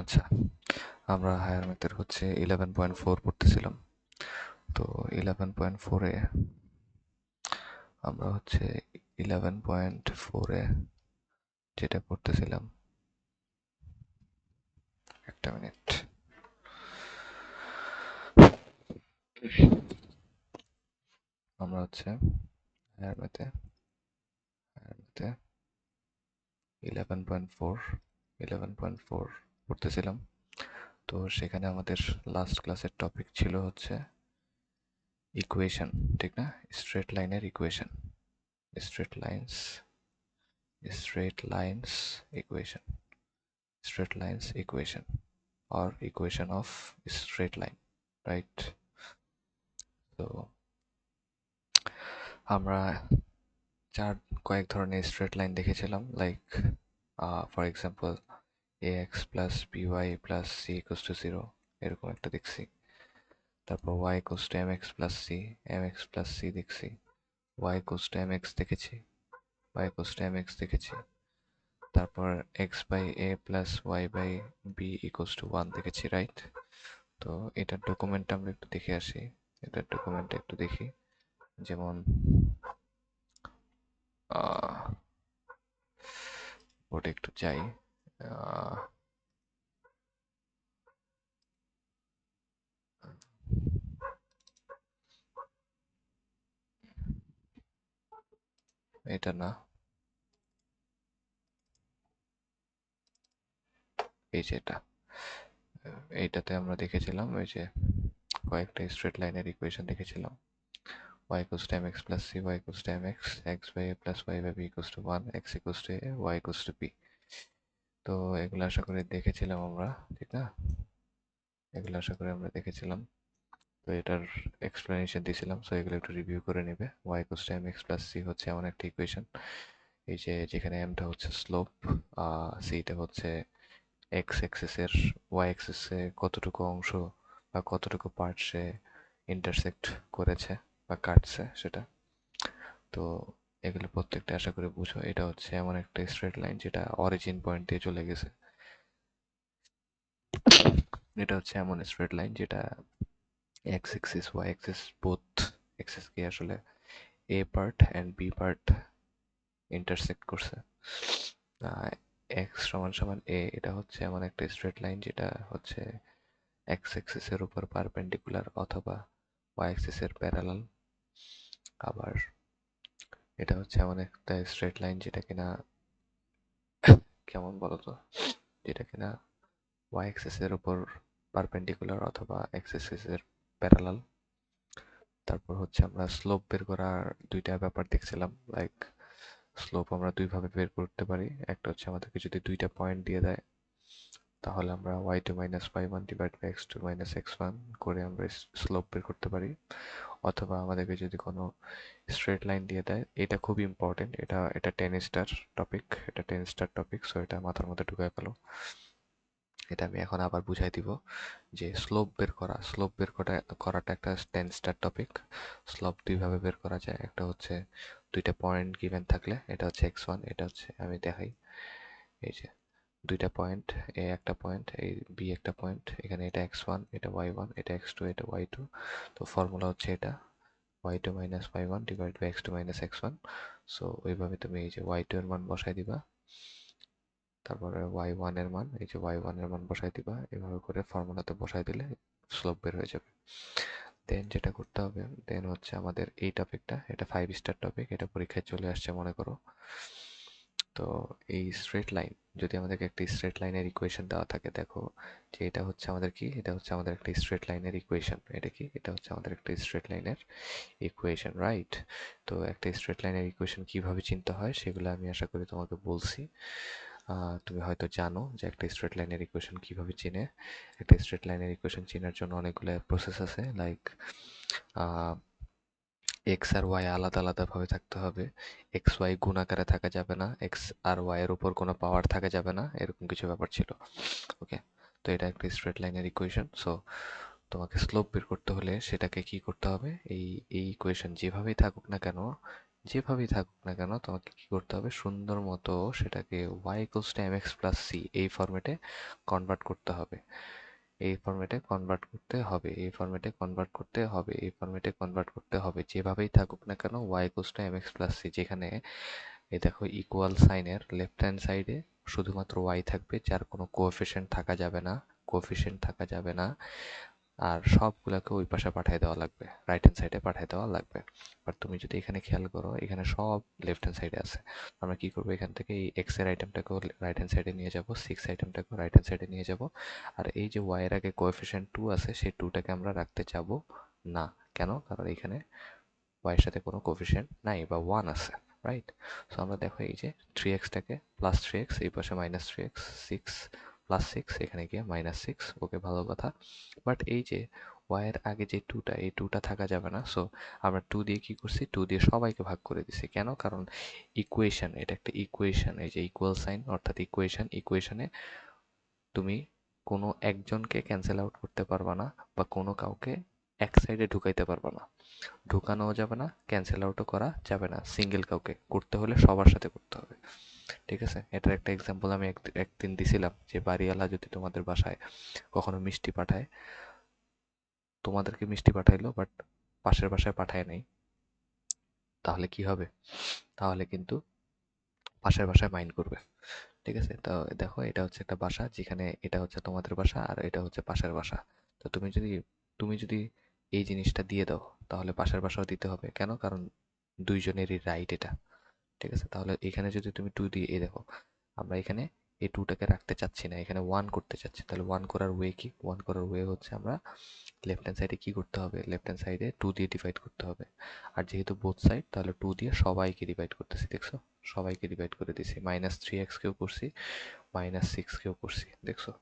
আচ্ছা, আমরা হায়ার ম্যাথের হচ্ছে 11.4 পড়তেছিলাম। তো 11.4-এ আমরা হচ্ছে 11.4-এ যেটা পড়তেছিলাম, একটা মিনিট। আমরা হচ্ছে হায়ার ম্যাথে হায়ার ম্যাথে 11.4 পড়তেছিলাম। তো সেখানে আমাদের লাস্ট ক্লাসের টপিক ছিল হচ্ছে ইকুয়েশন, ঠিক না? স্ট্রেট লাইনের equation, straight lines straight lines equation, straight lines equation or equation of straight line, right? তো আমরা কয়েক ধরনের স্ট্রেট লাইন দেখেছিলাম, like for example ax plus by plus c equals to 0, এরকম একটা দেখছি। তারপর y equals to mx plus c, mx plus c দেখছি, y equals to mx দেখেছি, y equals to mx দেখেছি। তারপর x by a plus y by b equals to 1 দেখেছি, right? তো এটার ডকুমেন্টটা আমরা একটু দেখে আসি। এটার ডকুমেন্টটা একটু দেখি। যেমন ওটা একটু চাই। এটা না, এই যে এটা, এইটাতে আমরা দেখেছিলাম ওই যে কয়েকটা স্ট্রেট লাইনের ইকুয়েশন দেখেছিলাম। y equals to mx plus c, y equals to mx, x by a plus y by b equals to 1, x equals to a, y equals to b। তো এগুলো আশা করি দেখেছিলাম আমরা, ঠিক না? এগুলো আশা করি আমরা দেখেছিলাম। তো এটার এক্সপ্লেনেশন দিয়েছিলাম, সো এগুলো একটু রিভিউ করে নেবে। y equals to mx plus c হচ্ছে এমন একটা ইকুয়েশন, এই যে যেখানে mটা হচ্ছে স্লোপ, cটা হচ্ছে এক্স অ্যাক্সিসের ওয়াই অ্যাক্সিসে কতটুকু অংশ বা কতটুকু পার্ট সে ইন্টারসেক্ট করেছে বা কাটছে সেটা। তো এগুলো প্রত্যেকটা আশা করে বুঝো। এটা হচ্ছে এমন একটা স্ট্রেট লাইন যেটা অরিজিন পয়েন্ট দিয়ে চলে গেছে। এটা হচ্ছে এমন স্ট্রেট লাইন যেটা X axis Y axis both অ্যাক্সিসকে আসলে A part and B part intersect করছে। এক্স সমান সমান এ, এটা হচ্ছে এমন একটা স্ট্রেট লাইন যেটা হচ্ছে এক্স অ্যাক্সিসের উপর পারপেন্ডিকুলার অথবা ওয়াই অ্যাক্সিসের প্যারালাল। আবার এটা হচ্ছে এমন একটা স্ট্রেট লাইন যেটা কিনা কেমন বলতো, যেটা কিনা ওয়াই অ্যাক্সিসের উপর পারপেন্ডিকুলার অথবা এক্স অ্যাক্সিসের প্যারালাল। তারপর হচ্ছে আমরা স্লোপ বের করার দুইটা ব্যাপার দেখছিলাম, লাইক স্লোপ আমরা দুইভাবে বের করতে পারি। একটা হচ্ছে আমাদেরকে যদি দুইটা পয়েন্ট দিয়ে দেয়, তাহলে আমরা y2 minus y1 divided by x2 minus x1 করে আমরা স্লোপ বের করতে পারি। অথবা আমাদেরকে যদি কোনো স্ট্রেট লাইন দিয়ে দেয়, এটা খুব ইম্পর্টেন্ট, এটা এটা 10 স্টার টপিক, এটা 10 স্টার টপিক, সো এটা মাথার মধ্যে ঢুকায় ফেলো। এটা আমি এখন আবার বুঝাই দিব যে স্লোপ বের করাটা একটা 10 স্টার টপিক। স্লোপ দুইভাবে বের করা যায়, একটা হচ্ছে দুইটা পয়েন্ট গিভেন থাকলে, এটা হচ্ছে x1, এটা হচ্ছে আমি দেখাই, এই যে দুইটা পয়েন্ট, এ একটা পয়েন্ট, এই বি একটা পয়েন্ট, এখানে এটা x1, এটা y1, এটা x2, এটা y2। তো ফর্মুলা হচ্ছে এটা y2 minus y1 divided by x2 minus x1। So ওইভাবে তুমি এই যে y2 এর মান বসাই দিবা, তারপরে y1 এর মান, এই যে y1 এর মান বসাই দিবা, এভাবে করে ফর্মুলাতে বসাই দিলে স্লোপ বের হয়ে যাবে। দেন যেটা করতে হবে, দেন হচ্ছে আমাদের এই টপিকটা, এটা 5 স্টার টপিক, এটা পরীক্ষায় চলে আসছে মনে করো। তো এই স্ট্রেট লাইন, যদি আমাদেরকে একটা স্ট্রেট লাইনের ইকুয়েশন দেওয়া থাকে, দেখো যে এটা হচ্ছে আমাদের কি, এটা হচ্ছে আমাদের একটা স্ট্রেট লাইনের ইকুয়েশন। এটা কি, এটা হচ্ছে আমাদের একটা স্ট্রেট লাইনের ইকুয়েশন, রাইট? তো একটা স্ট্রেট লাইনের ইকুয়েশন কিভাবে চিনতে হয় সেগুলো আমি আশা করি তোমাকে বলছি। তুমি হয়তো জানো যে একটা স্ট্রেট লাইনের ইকুয়েশন কিভাবে চিনে। একটা স্ট্রেট লাইনের ইকুয়েশন চেনার জন্য অনেকগুলো প্রসেস আছে, লাইক এক্স আর ওয়াই আলাদা আলাদা ভাবে থাকতে হবে, এক্স ওয়াই গুণ আকারে থাকা যাবে না, এক্স আর ওয়াই এর উপর কোনো পাওয়ার থাকা যাবে না, এরকম কিছু ব্যাপার ছিল। ওকে, তো এটা একটা স্ট্রেট লাইনের ইকুয়েশন। সো তোমাকে স্লোপ বের করতে হলে সেটাকে কি করতে হবে, এই এই ইকুয়েশন যেভাবেই থাকুক না কেন, যেভাবেই থাকুক না কেন তোমাকে কি করতে হবে, সুন্দর মতো সেটাকে y equals to mx plus c এই ফরম্যাটে কনভার্ট করতে হবে, এই ফরম্যাটে কনভার্ট করতে হবে, এই ফরম্যাটে কনভার্ট করতে হবে, এই ফরম্যাটে কনভার্ট করতে হবে, যেভাবেই থাকুক না কেন y equals to mx plus c, যেখানে এই দেখো ইকুয়াল সাইনের লেফট হ্যান্ড সাইডে শুধুমাত্র y থাকবে, যার কোনো কোএফিসিয়েন্ট থাকা যাবে না, কোএফিসিয়েন্ট থাকা যাবে না, আর সবগুলোকে ওই পাশে পাঠিয়ে দেওয়া লাগবে, রাইট হ্যান্ড সাইডে পাঠিয়ে দেওয়া লাগবে। আর তুমি যদি এখানে খেয়াল করো, এখানে সব লেফট হ্যান্ড সাইডে আছে। আমরা কি করবো, এখান থেকে এই এক্স এর আইটেমটাকেও রাইট হ্যান্ড সাইডে নিয়ে যাব, সিক্স আইটেমটাকেও রাইট হ্যান্ড সাইডে নিয়ে যাব, আর এই যে ওয়াই এর আগে কোএফিসিয়েন্ট টু আছে সেই টুটাকে আমরা রাখতে যাব না। কেন? কারণ এখানে ওয়াই এর সাথে কোনো কোএফিসিয়েন্ট নাই বা ওয়ান আছে, রাইট? সো আমরা দেখো এই যে থ্রি এক্সটাকে প্লাস থ্রি এক্স, এই পাশে minus three x, six plus six, এখানে গিয়ে মাইনাস সিক্স, ওকে ভালো কথা। বাট এই যে ওয়াই এর আগে যে টুটা, এই টুটা থাকা যাবে না। সো আমরা টু দিয়ে কি করছি, টু দিয়ে সবাইকে ভাগ করে দিছি। কেন? কারণ ইকুয়েশন, এটা একটা ইকুয়েশন, এই যে ইকুয়াল সাইন অর্থাৎ ইকুয়েশন, ইকুয়েশনে তুমি কোনো একজনকে ক্যান্সেল আউট করতে পারবা না, বা কোনো কাউকে এক সাইডে ঢুকাইতে পারবা না, ঢুকানোও যাবে না, ক্যান্সেল আউটও করা যাবে না। সিঙ্গেল কাউকে করতে হলে সবার সাথে করতে হবে, ঠিক আছে? এটার একটা এক্সাম্পল আমি একদিন দিছিলাম, যে বাড়িওয়ালা যদি তোমাদের বাসায় কখনো মিষ্টি পাঠায়, তোমাদেরকে মিষ্টি পাঠাইলো বাট পাশের বাসায় পাঠায় নাই, তাহলে কি হবে? তাহলে কিন্তু পাশের বাসায় মাইন্ড করবে, ঠিক আছে? তো দেখো, এটা হচ্ছে একটা বাসা, যেখানে এটা হচ্ছে তোমাদের বাসা আর এটা হচ্ছে পাশের বাসা। তো তুমি যদি এই জিনিসটা দিয়ে দাও, তাহলে পাশের বাসাও দিতে হবে। কেন? কারণ দুইজনেরই রাইট এটা, ঠিক আছে? তাহলে এখানে যদি তুমি টু দিয়ে, এই দেখো আমরা এখানে এই টুটাকে রাখতে চাচ্ছি না, এখানে ওয়ান করতে চাচ্ছি। তাহলে ওয়ান করার ওয়ে কি? ওয়ান করার ওয়ে হচ্ছে আমরা লেফট হ্যান্ড সাইডে কি করতে হবে, লেফট হ্যান্ড সাইডে টু দিয়ে ডিভাইড করতে হবে। আর যেহেতু বোথ সাইড, তাহলে টু দিয়ে সবাইকে ডিভাইড করতেছি, দেখছো? সবাইকে ডিভাইড করে দিছি, মাইনাস থ্রি এক্স কেও করছি, মাইনাস সিক্স কেও করছি, দেখছো?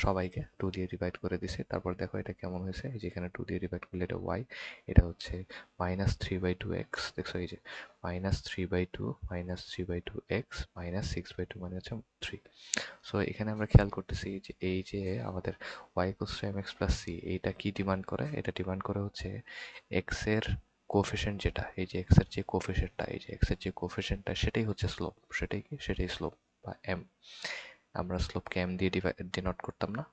সবাইকে টু দিয়ে ডিভাইড করে দিছি। তারপর দেখো এটা কেমন হয়েছে, এই যে এখানে টু দিয়ে ডিভাইড করলে এটা ওয়াই, এটা হচ্ছে minus three by two x, দেখছো? এই যে minus three by two, minus three by two x, minus six by two, মানে হচ্ছে থ্রি। সো এখানে আমরা খেয়াল করতেছি যে এই যে আমাদের y equals to mx plus c, এইটা কি ডিমান্ড করে? এটা ডিমান্ড করে হচ্ছে x এর কোফিশিয়েন্ট, যেটা এই যে x এর যে কোফিশিয়েন্টটা, এই যে x এর যে কোফিশিয়েন্টটা, সেটাই হচ্ছে স্লোপ। সেটাই কি? সেটাই স্লোপ বা m। আমরা স্লোপকে m দিয়ে ডিনোট করতাম না?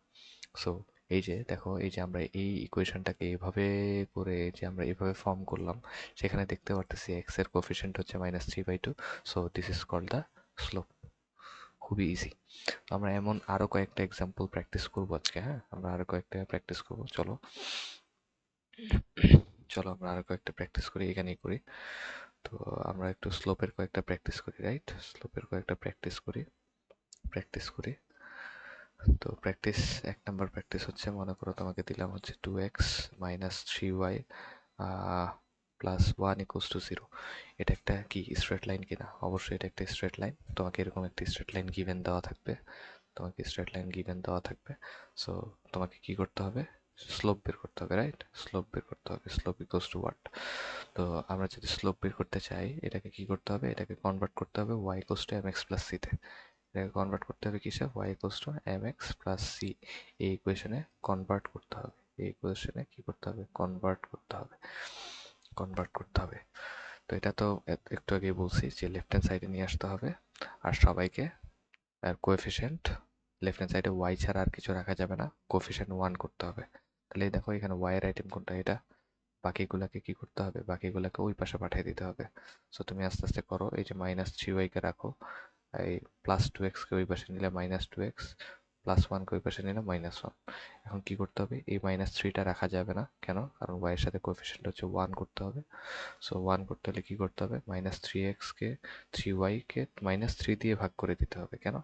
সো এই যে দেখো, এই যে আমরা এই ইকুয়েশনটাকে এভাবে করে যে আমরা এভাবে ফর্ম করলাম, সেখানে দেখতে পারতেছি x এর কোফিশিয়েন্ট হচ্ছে minus three by two. So this is called the slope. খুবই ইজি। আমরা এমন আরো কয়েকটা এক্সাম্পল প্র্যাকটিস করবো আজকে, হ্যাঁ? আমরা আরো কয়েকটা প্র্যাকটিস করবো, চলো। চলো আমরা আরো কয়েকটা প্র্যাকটিস করি, এখানেই করি। তো আমরা একটু স্লোপের কয়েকটা প্র্যাকটিস করি, রাইট? স্লোপের কয়েকটা প্র্যাকটিস করি। তো প্র্যাকটিস, এক নাম্বার প্র্যাকটিস হচ্ছে, মনে করো তোমাকে দিলাম হচ্ছে two x minus three y plus one equals to zero. এটা একটা কি স্ট্রেট লাইন কিনা? অবশ্যই এটা একটা স্ট্রেট লাইন। তোমাকে এরকম একটা স্ট্রেট লাইন গিভেন দেওয়া থাকবে, সো তোমাকে কি করতে হবে? স্লোপ বের করতে হবে, রাইট? স্লোপ বের করতে হবে। Slope equals to what? তো আমরা যদি স্লোপ বের করতে চাই, এটাকে কি করতে হবে? এটাকে কনভার্ট করতে হবে y equals to mx plus c তে। এটাকে কনভার্ট করতে হবে কিসে? y equals to mx plus c, এই ইকুয়েশনে কনভার্ট করতে হবে। এই ইকুয়েশনে কি করতে হবে? কনভার্ট করতে হবে। তো এটা তো একটু আগেই বলছি যে লেফট হ্যান্ড সাইডে নিয়ে আসতে হবে, আর সবাইকে, আর কোএফিসিয়েন্ট লেফট হ্যান্ড সাইডে ওয়াই ছাড়া আর কিছু রাখা যাবে না, কোএফিসিয়েন্ট ওয়ান করতে হবে। তাহলে দেখো এখানে ওয়াই এর আইটেম কোনটা? এটা। বাকিগুলাকে কি করতে হবে? বাকিগুলাকে ওই পাশে পাঠিয়ে দিতে হবে। সো তুমি আস্তে আস্তে করো, এই যে মাইনাস থ্রি ওয়াই কে রাখো, এই প্লাস টু এক্স কে ওই পাশে নিলে minus two X, plus one কে ওই পাশে নিলে মাইনাস ওয়ান। এখন কি করতে হবে? এই মাইনাস থ্রিটা রাখা যাবে না। কেন? কারণ ওয়াই এর সাথে কোএফিসিয়েন্ট হচ্ছে ওয়ান করতে হবে। সো ওয়ান করতে হলে কি করতে হবে? মাইনাস থ্রি এক্স কে, থ্রি ওয়াই কে মাইনাস থ্রি দিয়ে ভাগ করে দিতে হবে। কেন?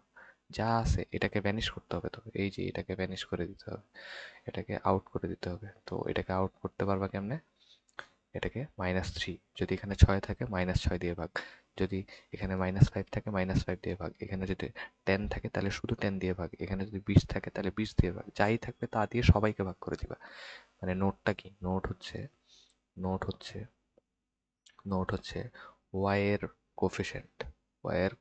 যা আছে এটাকে ভ্যানিশ করতে হবে। তো এই যে এটাকে ভ্যানিশ করে দিতে হবে, এটাকে আউট করে দিতে হবে। তো এটাকে আউট করতে পারবা কেমনে? এটাকে মাইনাস থ্রি, যদি এখানে ছয় থাকে মাইনাস ছয় দিয়ে ভাগ, যদি এখানে মাইনাস ফাইভ থাকে মাইনাস ফাইভ দিয়ে ভাগ, এখানে যদি টেন থাকে তাহলে শুধু টেন দিয়ে ভাগ, এখানে যদি বিশ থাকে তাহলে বিশ দিয়ে ভাগ, যাই থাকবে তা দিয়ে সবাইকে ভাগ করে দিবা। মানে নোটটা কি? নোট হচ্ছে নোট হচ্ছে ওয়াই এর কোফিশিয়েন্ট, ওয়াই এর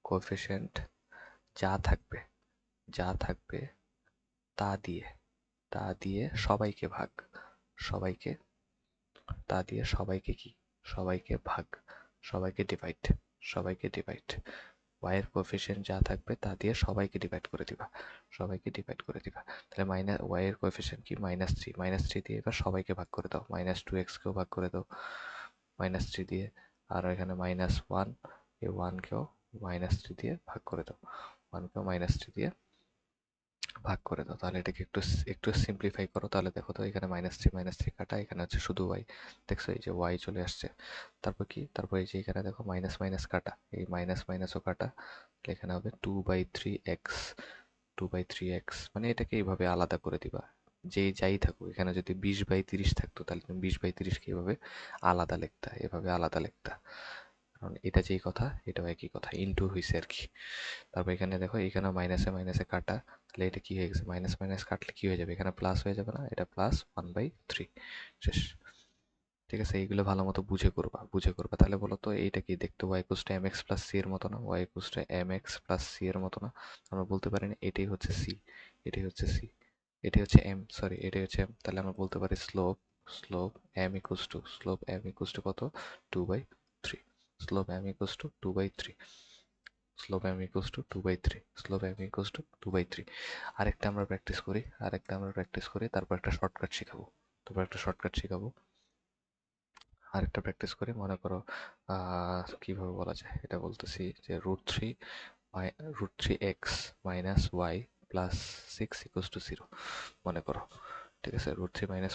কোফিশিয়েন্ট যা থাকবে, যা থাকবে তা দিয়ে, তা দিয়ে সবাইকে ভাগ, সবাইকে, তা দিয়ে সবাইকে কি? সবাইকে ভাগ, সবাইকে ডিভাইড, সবাইকে ডিভাইড। y এর কোএফিসিয়েন্ট যা থাকবে তা দিয়ে সবাইকে ডিভাইড করে দিবা, সবাইকে ডিভাইড করে দিবা। তাহলে মাইনাস y এর কোএফিসিয়েন্ট কি -3, -3 দিয়ে এবার সবাইকে ভাগ করে দাও, -2x কেও ভাগ করে দাও -3 দিয়ে, আর এখানে -1, এই 1 কেও -3 দিয়ে ভাগ করে দাও, 1 কেও -3 দিয়ে ভাগ করে দাও। তাহলে এটাকে একটু একটু সিম্পলিফাই করো, তাহলে দেখো তো এখানে -3 কাটা, এখানে হচ্ছে শুধু y। দেখছো এই যে y চলে আসছে। তারপর কি, তারপর এই যে এখানে দেখো মাইনাস মাইনাস কাটা, এই মাইনাস মাইনাসও কাটা, তাহলে এখানে হবে 2/3x, 2/3x, মানে এটাকে এইভাবে আলাদা করে দিবা। যেই যাই থাকুক, এখানে যদি 20/30 থাকতো তাহলে তুমি 20/30 কে এভাবে আলাদা লিখতা, এভাবে আলাদা লিখতা। কারণ এটা যেই কথা এটাও একই কথা, ইনটু হইছে আর কি। তারপর এখানে দেখো, এখানে মাইনাসে মাইনাসে কাটা, তাহলে এটা কি হয়ে গেছে, মাইনাস মাইনাস কাটলে কি হয়ে যাবে, এখানে প্লাস হয়ে যাবে না, এটা +1/3। শেষ। ঠিক আছে, এইগুলো ভালো মতো বুঝে করবা, বুঝে করবা। তাহলে বলো তো এইটা কি দেখতে y = mx + c এর মতো না, y = mx + c এর মতো না? আমরা বলতে পারি না এটাই হচ্ছে c, এটাই হচ্ছে c, এটাই হচ্ছে m, সরি এটাই হচ্ছে m। তাহলে আমরা বলতে পারি স্লোপ, স্লোপ m = কত, 2/3, slope m = 2/3, slope m = 2/3, slope m = 2/3। আরেকটা আমরা প্র্যাকটিস করি, আরেকটা আমরা প্র্যাকটিস করি, তারপর একটা শর্টকাট শিখাবো, তারপর একটা শর্টকাট শিখাবো। আরেকটা প্র্যাকটিস করি, মনে করো কিভাবে বলা যায় এটা বলতেছি, যে √3x - y + 6 = 0 মনে করো। ঠিক আছে, √3 - y +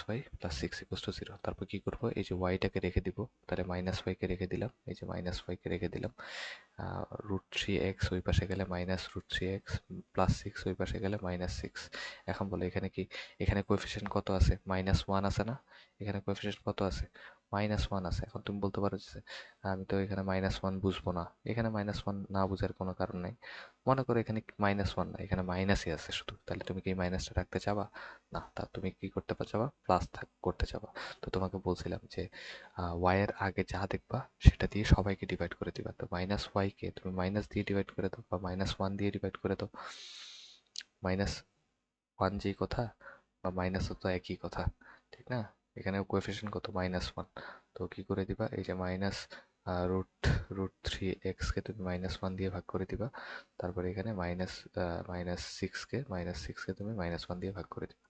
6 = 0। তারপর কি করবো, এই যে y-টাকে রেখে দিব, তাহলে -y কে রেখে দিলাম, এই যে -y কে রেখে দিলাম। √3x ওই পাশে গেলে -√3x, +6 ওই পাশে গেলে -6। এখন বলো এখানে কি, এখানে কোএফিসিয়েন্ট কত আছে, -1 আছে না, এখানে কোএফিসিয়েন্ট কত আছে, -1 আছে। এখন তুমি বলতে পারো যে আমি তো এখানে -1 বুঝবো না, এখানে -1 না বুঝার কোনো কারণ নাই। মনে করো এখানে -1 না, এখানে মাইনাসই আছে শুধু, তাহলে তুমি কি মাইনাসটা রাখতে চাবা? না, তা তুমি কি করতে চাবা, প্লাস করতে চাবা। তো তোমাকে বলছিলাম যে y এর আগে যা দেখবা সেটা দিয়ে সবাইকে ডিভাইড করে দিবা। তো -y কে তুমি মাইনাস দিয়ে ডিভাইড করে দাও, বা -1 দিয়ে ডিভাইড করে দাও। -1 যেই কথা, বা মাইনাস তো একই কথা, ঠিক না? এখানে কোএফিসিয়েন্ট কত, -1। তো কি করে দিবা, এই যে মাইনাস রুট √3x কে তুমি -1 দিয়ে ভাগ করে দিবা। তারপরে এখানে -6 কে তুমি -1 দিয়ে ভাগ করে দিবা।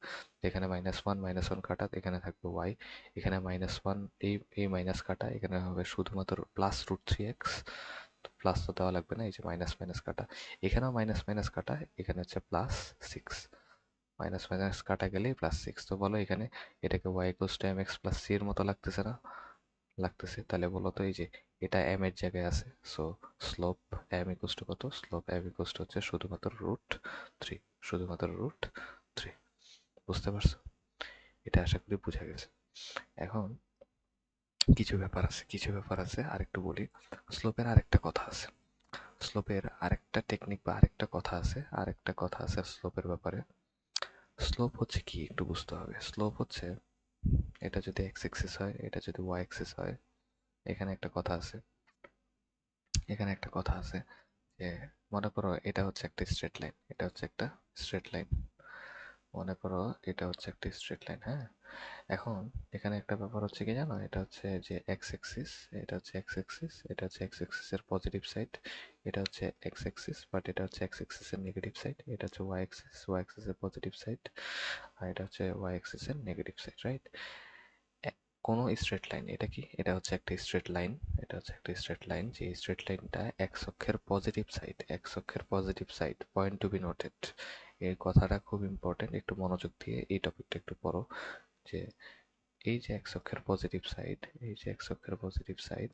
এখানে -1 কাটা, এখানে থাকবে y, এখানে -1, এই মাইনাস কাটা, এখানে হবে শুধুমাত্র +√3x, প্লাস তো দেওয়া লাগবে না, এই যে মাইনাস মাইনাস কাটা, এখানেও মাইনাস মাইনাস কাটা, এখানে হচ্ছে +6, মাইনাস মাইনাস কাটা গেলেই +6। তো বলো এখানে এটাকে y = mx + c এর মতো লাগতেছে না? লাগতেছে। তাহলে বলো তো এই যে এটা m এর জায়গায় আছে, সো স্লোপ m = কত, স্লোপ m = হচ্ছে শুধুমাত্র √3, শুধুমাত্র √3। বুঝতে পারছো? এটা আশা করি বোঝা গেছে। এখন কিছু ব্যাপার আছে, কিছু ব্যাপার আছে, আরেকটু বলি। স্লোপের আরেকটা কথা আছে, স্লোপের আরেকটা টেকনিক বা আরেকটা কথা আছে, আরেকটা কথা আছে স্লোপের ব্যাপারে। স্লোপ হচ্ছে কি একটু বুঝতে হবে। স্লোপ হচ্ছে, এটা যদি x অ্যাক্সিস হয়, এটা যদি y অ্যাক্সিস হয়, এখানে একটা কথা আছে, এখানে একটা কথা আছে যে মনে করো এটা হচ্ছে একটা স্ট্রেট লাইন, এটা হচ্ছে একটা স্ট্রেট লাইন, মনে করো এটা হচ্ছে একটা স্ট্রেট লাইন, হ্যাঁ। এখন এখানে একটা ব্যাপার হচ্ছে কি জানো, এটা হচ্ছে যে এক্স অ্যাক্সিস, এটা হচ্ছে এক্স অ্যাক্সিস, এটা হচ্ছে এক্স অ্যাক্সিসের পজিটিভ সাইড, এটা হচ্ছে এক্স অ্যাক্সিস, বাট এটা হচ্ছে এক্স অ্যাক্সিসের নেগেটিভ সাইড, এটা হচ্ছে ওয়াই অ্যাক্সিস, ওয়াই অ্যাক্সিসের পজিটিভ সাইড, আর এটা হচ্ছে ওয়াই অ্যাক্সিসের নেগেটিভ সাইড, রাইট? কোনো স্ট্রেট লাইন, এটা কি, এটা হচ্ছে একটা স্ট্রেট লাইন, এটা হচ্ছে একটা স্ট্রেট লাইন, যে স্ট্রেট লাইনটা এক্স অক্ষের পজিটিভ সাইড, এক্স অক্ষের positive side, point to be noted. এই কথাটা খুব ইম্পর্টেন্ট, একটু মনোযোগ দিয়ে এই টপিকটা একটু পড়ো। যে এই যে এক্স অক্ষের পজিটিভ সাইড, এই যে এক্স অক্ষের পজিটিভ সাইড,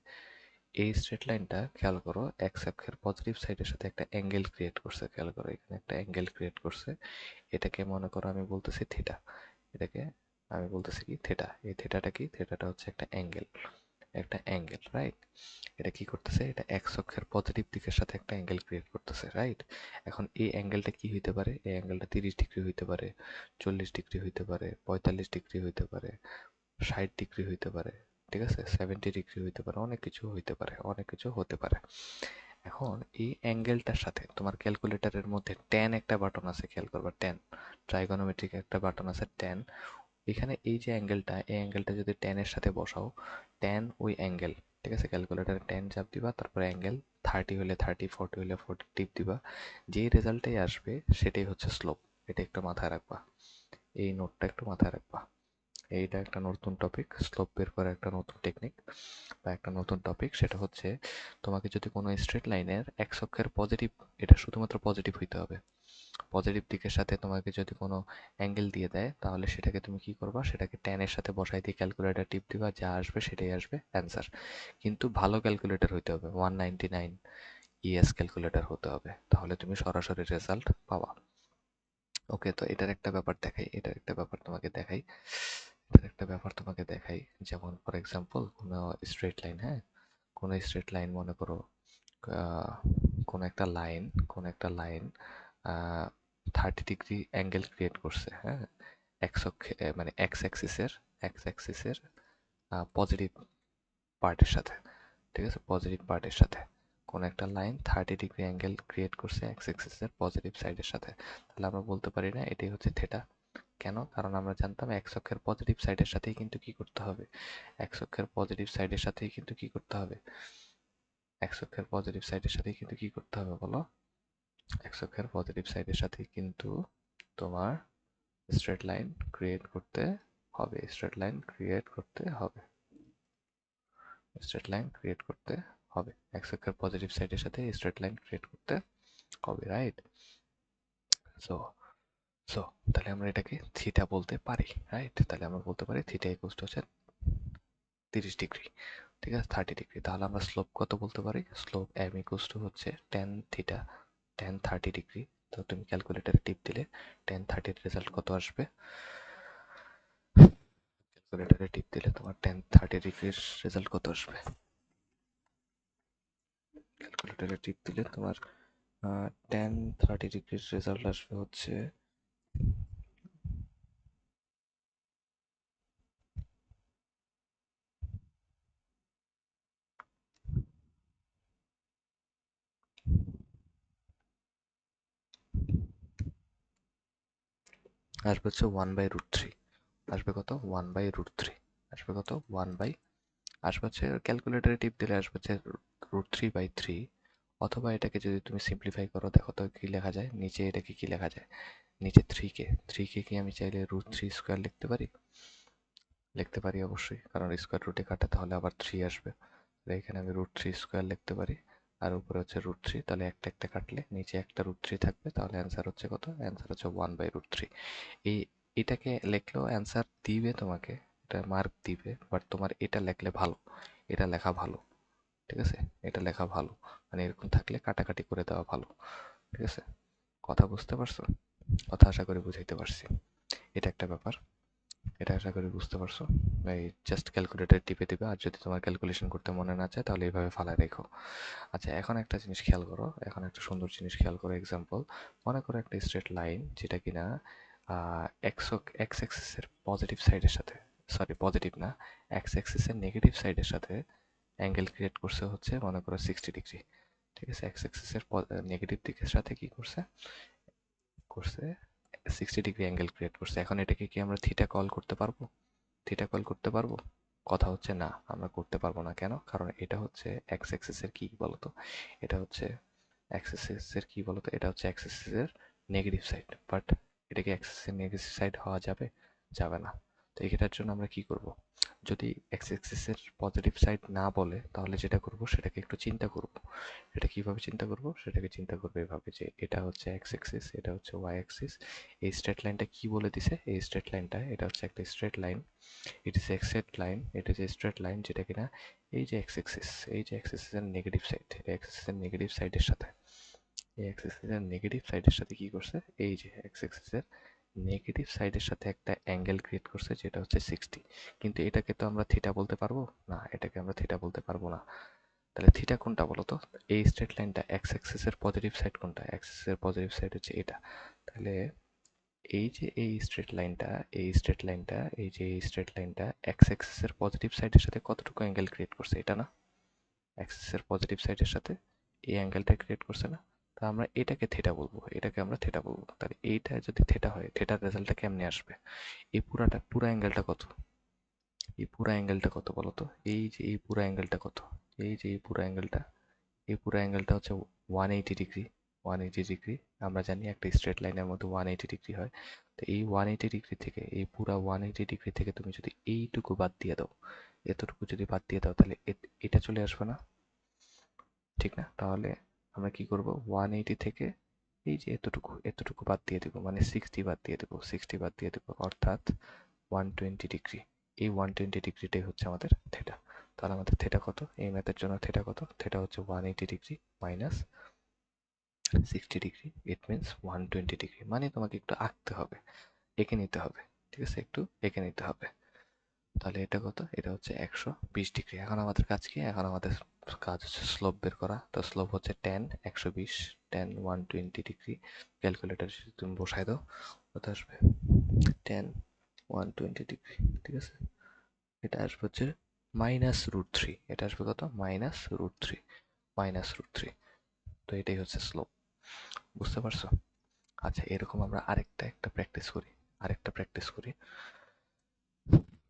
এই স্ট্রেট লাইনটা খেয়াল করো, এক্স অক্ষের পজিটিভ সাইডের সাথে একটা অ্যাঙ্গেল ক্রিয়েট করছে, খেয়াল করো এখানে একটা অ্যাঙ্গেল ক্রিয়েট করছে। এটাকে মনে করো আমি বলতেছি থিটা, এটাকে আমি বলতেছি কি থিটা, এই থিটাটা কি, থিটাটা হচ্ছে একটা অ্যাঙ্গেল, একটা অ্যাঙ্গেল, রাইট? এটা কি করতেছে, এটা এক্স অক্ষের পজিটিভ দিকের সাথে একটা অ্যাঙ্গেল ক্রিয়েট করতেছে, রাইট? এখন এই অ্যাঙ্গেলটা কি হইতে পারে, এই অ্যাঙ্গেলটা 30 ডিগ্রি হইতে পারে, 40 ডিগ্রি হইতে পারে, 45 ডিগ্রি হইতে পারে, 60 ডিগ্রি হইতে পারে, ঠিক আছে, 70 ডিগ্রি হইতে পারে, অনেক কিছু হইতে পারে, অনেক কিছু হতে পারে। এখন এই অ্যাঙ্গেলটার সাথে তোমার ক্যালকুলেটরের মধ্যে ট্যান একটা বাটন আছে, খেয়াল করবা ট্যান, ট্রাইগোনোমেট্রিক একটা বাটন আছে ট্যান। এখানে এই যে অ্যাঙ্গেলটা, এই অ্যাঙ্গেলটা যদি ট্যানের সাথে বসাও, ট্যান ওই অ্যাঙ্গেল, ঠিক আছে, ক্যালকুলেটারে ট্যান চাপ দিবা, তারপরে অ্যাঙ্গেল 30 হলে 30, 40 হলে 40 টিপ দিবা, যেই রেজাল্টটাই আসবে সেটাই হচ্ছে স্লোপ। এটা একটু মাথায় রাখবা, এই নোটটা একটু মাথায় রাখবা। এইটা একটা নতুন টপিক, স্লোপ বের করার একটা নতুন টেকনিক বা একটা নতুন টপিক। সেটা হচ্ছে তোমাকে যদি কোনো স্ট্রেট লাইনের এক্স অক্ষের পজিটিভ, এটা শুধুমাত্র পজিটিভ হইতে হবে, পজিটিভ দিকের সাথে তোমাকে যদি কোনো অ্যাঙ্গেল দিয়ে দেয়, তাহলে সেটাকে তুমি কি করবা, সেটাকে ট্যানের সাথে বসাই দিয়ে ক্যালকুলেটর টিপ দিবা, যা আসবে সেটাই আসবে অ্যান্সার। কিন্তু ভালো ক্যালকুলেটর হইতে হবে, 199 ইএস ক্যালকুলেটর হতে হবে, তাহলে তুমি সরাসরি রেজাল্ট পাবা। ওকে, তো এটার একটা ব্যাপার দেখাই, এটার একটা ব্যাপার তোমাকে দেখাই, এটার একটা ব্যাপার তোমাকে দেখাই। যেমন ফর এক্সাম্পল কোনো স্ট্রেট লাইন, হ্যাঁ, কোনো স্ট্রেট লাইন মনে করো, আহ, কোনো একটা লাইন, কোনো একটা লাইন 30 ডিগ্রি অ্যাঙ্গেল ক্রিয়েট করছে, হ্যাঁ, এক্স অক্ষে, মানে এক্স অ্যাক্সিসের পজিটিভ পার্টের সাথে, ঠিক আছে, পজিটিভ পার্টের সাথে কোন একটা লাইন 30 ডিগ্রি অ্যাঙ্গেল ক্রিয়েট করছে এক্স অ্যাক্সিসের পজিটিভ সাইডের সাথে, তাহলে আমরা বলতে পারি না এটাই হচ্ছে থেটা। কেন? কারণ আমরা জানতাম এক্স অক্ষের পজিটিভ সাইডের সাথেই কিন্তু কি করতে হবে, এক্স অক্ষের পজিটিভ সাইডের সাথেই কিন্তু কি করতে হবে, এক্স অক্ষের পজিটিভ সাইডের সাথেই কিন্তু কি করতে হবে বলো, এক্স অক্ষের পজিটিভ সাইডের সাথেই কিন্তু তোমার স্ট্রেট লাইন ক্রিয়েট করতে হবে, স্ট্রেট লাইন ক্রিয়েট করতে হবে, স্ট্রেট লাইন ক্রিয়েট করতে হবে, এক্স অক্ষের পজিটিভ সাইডের সাথে স্ট্রেট লাইন ক্রিয়েট করতে হবে, রাইট? সো সো তাহলে আমরা এটাকে থিটা বলতে পারি, রাইট? তাহলে আমরা বলতে পারি থিটা ইকুয়ালস টু হচ্ছে 30 ডিগ্রি, ঠিক আছে, 30 ডিগ্রি। তাহলে আমরা স্লোপ কত বলতে পারি, স্লোপ এম ইকুয়ালস টু হচ্ছে টেন থিটা, টেন 30 ডিগ্রি। তো তুমি ক্যালকুলেটারে টিপ দিলে টেন থার্টির রেজাল্ট কত আসবে, ক্যালকুলেটারে টিপ দিলে তোমার টেন 30 ডিগ্রির রেজাল্ট কত আসবে, ক্যালকুলেটারে টিপ দিলে তোমার টেন 30 ডিগ্রির রেজাল্ট আসবে হচ্ছে, আসবে হচ্ছে 1/√3, আসবে কত, 1/√3, আসবে কত, 1 বাই, আসবে হচ্ছে ক্যালকুলেটরে টিপ দিলে আসবে হচ্ছে √3/3, অথবা এটাকে যদি তুমি সিম্পলিফাই করো, দেখো তো কি লেখা যায় নিচে, এটাকে কি লেখা যায় নিচে, 3 কে কি আমি চাইলে √3² লিখতে পারি, লিখতে পারি অবশ্যই, কারণ স্কোয়ার রুটে কাটা, তাহলে আবার 3 আসবে, তাহলে এখানে আমি √3² লিখতে পারি, আর উপরে হচ্ছে √3, তাহলে একটা একটা কাটলে নিচে একটা √3 থাকবে, তাহলে অ্যান্সার হচ্ছে কত, অ্যান্সার হচ্ছে 1/√3। এই, এটাকে লিখলেও অ্যান্সার দিবে তোমাকে, এটা মার্ক দিবে, বাট তোমার এটা লিখলে ভালো, এটা লেখা ভালো, ঠিক আছে, এটা লেখা ভালো, মানে এরকম থাকলে কাটাকাটি করে দেওয়া ভালো, ঠিক আছে, কথা বুঝতে পারছো, কথা আশা করি বুঝাইতে পারছি। এটা একটা ব্যাপার, এটা আশা করি বুঝতে পারছো। এই জাস্ট ক্যালকুলেটর টিপে দিবে, আর যদি তোমার ক্যালকুলেশন করতে মনে না চায় তাহলে এইভাবে ফালায় রেখো। আচ্ছা, এখন একটা জিনিস খেয়াল করো, এখন একটা সুন্দর জিনিস খেয়াল করো, এক্সাম্পল মনে করো একটা স্ট্রেট লাইন যেটা কিনা এক্স এক্স অ্যাক্সিসের পজিটিভ সাইডের সাথে, সরি পজিটিভ না, এক্স অ্যাক্সিসের নেগেটিভ সাইডের সাথে অ্যাঙ্গেল ক্রিয়েট করছে হচ্ছে মনে করো 60 ডিগ্রি, ঠিক আছে, এক্স অ্যাক্সিসের নেগেটিভ দিকের সাথে কি করছে, করছে 60 ডিগ্রি অ্যাঙ্গেল ক্রিয়েট করছে। এখন এটাকে কি আমরা থিটা কল করতে পারবো, থিটা কল করতে পারবো? কথা হচ্ছে না, আমরা করতে পারবো না। কেন? কারণ এটা হচ্ছে এক্স অ্যাক্সিসের কি বলতো, এটা হচ্ছে অ্যাক্সিসের কি বলতো, এটা হচ্ছে অ্যাক্সিসের নেগেটিভ সাইড, বাট এটা কি অ্যাক্সিসের নেগেটিভ সাইড হওয়া যাবে, যাবে না। তো এটার জন্য আমরা কি করব, যদি এক্স অ্যাক্সিসের পজিটিভ সাইড না বলে, তাহলে যেটা করব সেটাকে একটু চিন্তা করব। এটা কিভাবে চিন্তা করব, সেটাকে চিন্তা করবো এভাবে যে এটা হচ্ছে এক্স অ্যাক্সিস, এটা হচ্ছে ওয়াই অ্যাক্সিস, এই স্ট্রেট লাইনটা কি বলে দিছে, এই স্ট্রেট লাইনটা, এটা হচ্ছে একটা straight line, it is a straight line, এটা যে স্ট্রেট লাইন যেটা কিনা এই যে এক্স অ্যাক্সিস, এই যে অ্যাক্সিসের নেগেটিভ সাইড, অ্যাক্সিসের নেগেটিভ সাইডের সাথে, এই অ্যাক্সিসের নেগেটিভ সাইডের সাথে কি করছে, এই যে এক্স অ্যাক্সিসের নেগেটিভ সাইডের সাথে একটা অ্যাঙ্গেল ক্রিয়েট করছে যেটা হচ্ছে 60। কিন্তু এটাকে তো আমরা থিটা বলতে পারবো না, এটাকে আমরা থিটা বলতে পারবো না। তাহলে থিটা কোনটা বলো তো, এই স্ট্রেট লাইনটা এক্স অ্যাক্সিসের পজিটিভ সাইড কোনটা, অ্যাক্সিসের পজিটিভ সাইড হচ্ছে এটা, তাহলে এই যে এই স্ট্রেট লাইনটা, এই স্ট্রেট লাইনটা, এই যে এই স্ট্রেট লাইনটা এক্স অ্যাক্সিসের পজিটিভ সাইডের সাথে কতটুকু অ্যাঙ্গেল ক্রিয়েট করছে, এটা না, অ্যাক্সিসের পজিটিভ সাইডের সাথে এই অ্যাঙ্গেলটা ক্রিয়েট করছে না, তা আমরা এটাকে থেটা বলবো, এটাকে আমরা থেটা বলবো। তাহলে এইটা যদি থেটা হয়, থেটার রেজাল্টটা কেমনে আসবে? এই পুরো অ্যাঙ্গেলটা কত? এই পুরো অ্যাঙ্গেলটা কত বলো তো? এই যে এই পুরো অ্যাঙ্গেলটা কত? এই যে এই পুরো অ্যাঙ্গেলটা, এই পুরো অ্যাঙ্গেলটা হচ্ছে 180 ডিগ্রি। 180 ডিগ্রি, আমরা জানি একটা স্ট্রেট লাইনের মধ্যে 180 ডিগ্রি হয়। তো এই 180 ডিগ্রি থেকে, এই পুরো 180 ডিগ্রি থেকে তুমি যদি এইটুকু বাদ দিয়ে দাও, এতটুকু যদি বাদ দিয়ে দাও, তাহলে এটা চলে আসবে না? ঠিক না? তাহলে আমরা কি করব, 180 থেকে এই যে এতটুকু বাদ দিয়ে দেবো, মানে 60 বাদ দিয়ে দেবো, 60 বাদ দিয়ে দেবো, অর্থাৎ 120 ডিগ্রি। এই 120 ডিগ্রিটাই হচ্ছে আমাদের থেটা। তাহলে আমাদের থেটা কত? এই ম্যাথের জন্য থেটা কত? থেটা হচ্ছে 180 degree minus 60 degree, it means 120 degree. মানে তোমাকে একটু আঁকতে হবে, এঁকে নিতে হবে, ঠিক আছে? একটু এঁকে নিতে হবে। তাহলে এটা কত? এটা হচ্ছে 120 ডিগ্রি। এখন আমাদের কাজ কি? এখন আমাদের কাজ হচ্ছে স্লোপ বের করা। তো স্লোপ হচ্ছে tan 120, tan 120 ডিগ্রি। ক্যালকুলেটর যদি তুমি বসাই দাও, কত আসবে? tan 120 ডিগ্রি, ঠিক আছে? এটা আসবে হচ্ছে -√3। এটা আসবে কত? -√3, -√3। তো এটাই হচ্ছে স্লোপ। বুঝতে পারছো? আচ্ছা, এরকম আমরা একটা প্র্যাকটিস করি, প্র্যাকটিস করি।